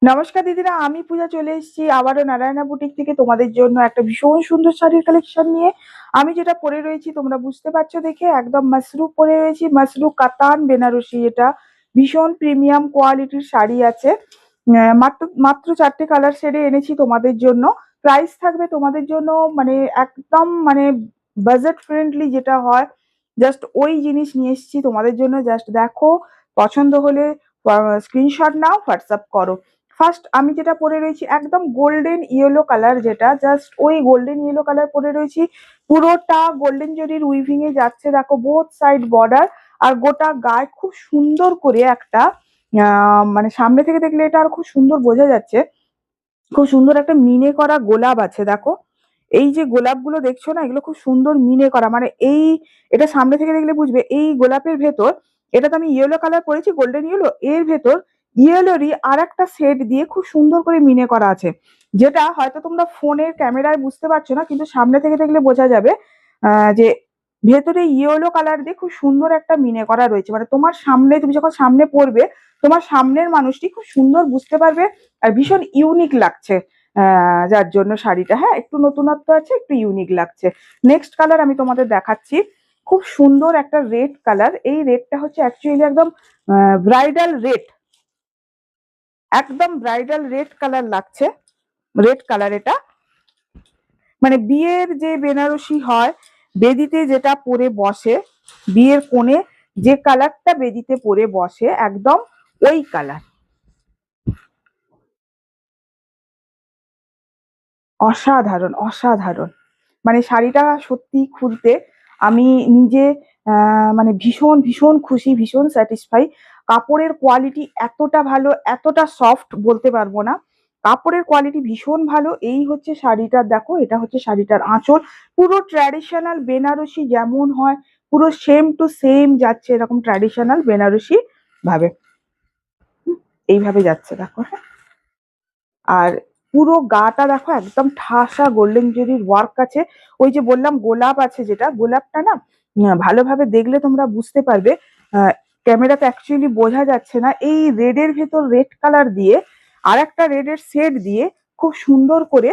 নমস্কার দিদিরা, আমি পূজা চলে এসেছি আবারও নারায়ণা বুটিক থেকে তোমাদের জন্য একটা ভীষণ সুন্দর শাড়ির কালেকশন নিয়ে। আমি যেটা পরে রয়েছি তোমরা বুঝতে পারছো দেখে, একদম মাসরু পরে রয়েছি, মাসরু কাতান বেনারসি। এটা ভীষণ প্রিমিয়াম কোয়ালিটির শাড়ি আছে। মাত্র মাত্র 4টে কালার শেডে এনেছি তোমাদের জন্য। প্রাইস থাকবে তোমাদের জন্য মানে একদম মানে বাজেট ফ্রেন্ডলি যেটা হয়, জাস্ট ওই জিনিস নিয়ে এসেছি তোমাদের জন্য। জাস্ট দেখো, পছন্দ হলে স্ক্রিনশট নাও, হোয়াটসঅ্যাপ করো। ফার্স্ট আমি যেটা পরে রয়েছি একদম গোল্ডেন ইয়েলো কালার, যেটা জাস্ট ওই গোল্ডেন ইয়েলো কালার পরে রয়েছি। পুরোটা গোল্ডেন জরির উইভিং এ যাচ্ছে, দেখো বোথ সাইড বর্ডার। আর গোটা গায়ে খুব সুন্দর করে একটা মানে সামনে থেকে দেখলে এটা আর খুব সুন্দর বোঝা যাচ্ছে। খুব সুন্দর একটা মিনে করা গোলাপ আছে, দেখো। এই যে গোলাপগুলো দেখছো না, এগুলো খুব সুন্দর মিনে করা, মানে এই এটা সামনে থেকে দেখলে বুঝবে এই গোলাপের ভেতর। এটা তো আমি ইয়েলো কালার পরেছি, গোল্ডেন ইয়েলো, এর ভেতর ইয়েলোরই আর একটা শেড দিয়ে খুব সুন্দর করে মিনে করা আছে, যেটা হয়তো তোমরা ফোনের ক্যামেরায় বুঝতে পারছো না, কিন্তু সামনে থেকে দেখলে বোঝা যাবে যে ভেতরে ইয়েলো কালার দিয়ে খুব সুন্দর একটা মিনে করা রয়েছে। মানে তোমার সামনে, তুমি যখন সামনে পড়বে, তোমার সামনের মানুষটি খুব সুন্দর বুঝতে পারবে। আর ভীষণ ইউনিক লাগছে, যার জন্য শাড়িটা, হ্যাঁ, একটু নতুনত্ব আছে, একটু ইউনিক লাগছে। নেক্সট কালার আমি তোমাদের দেখাচ্ছি, খুব সুন্দর একটা রেড কালার। এই রেডটা হচ্ছে অ্যাকচুয়ালি একদম ব্রাইডাল রেড, একদম ব্রাইডাল রেড কালার লাগছে। রেড কালার এটা মানে বিয়ের যে বেনারসি হয়, বেদিতে যেটা পরে বসে, বিয়ের কোণে যে কালারটা বেদিতে পরে বসে, একদম ওই কালার। অসাধারণ অসাধারণ, মানে শাড়িটা সত্যি খুলতে আমি নিজে মানে ভীষণ ভীষণ খুশি, ভীষণ স্যাটিসফাই। কাপড়ের কোয়ালিটি এতটা ভালো, এতটা সফট বলতে পারবো না। কাপড়ের কোয়ালিটি ভীষণ ভালো। এই হচ্ছে শাড়িটার, দেখো এটা হচ্ছে শাড়িটার আঁচল। পুরো ট্র্যাডিশনাল বেনারসি যেমন হয়, পুরো সেম টু সেম যাচ্ছে, এরকম ট্র্যাডিশনাল বেনারসি ভাবে। এইভাবে যাচ্ছে, দেখো, হ্যাঁ। আর পুরো গাটা দেখো, একদম ঠাসা গোল্ডেন জরির ওয়ার্ক আছে। ওই যে বললাম গোলাপ আছে, যেটা গোলাপটা না ভালোভাবে দেখলে তোমরা বুঝতে পারবে। ক্যামেরাতে অ্যাকচুয়ালি বোঝা যাচ্ছে না, এই রেডের ভেতর রেড কালার দিয়ে আর একটা রেডের শেড দিয়ে খুব সুন্দর করে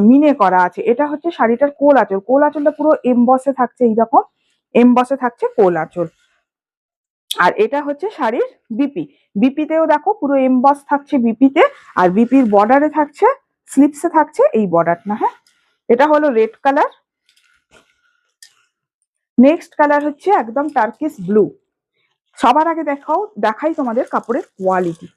মিনে করা আছে। এটা হচ্ছে শাড়িটার কোল আঁচল। কোল আঁচলটা পুরো এমবসে থাকছে, এইরকম এমবসে থাকছে কোল আঁচল। আর এটা হচ্ছে শাড়ির বিপি। বিপিতেও দেখো পুরো এমবস থাকছে বিপিতে। আর বিপির বর্ডারে থাকছে, স্লিপসে থাকছে এই বর্ডারটা, হ্যাঁ। এটা হলো রেড কালার। নেক্সট কালার হচ্ছে একদম টার্কিস ব্লু। সবার আগে দেখাই তোমাদের কাপড়ের কোয়ালিটি।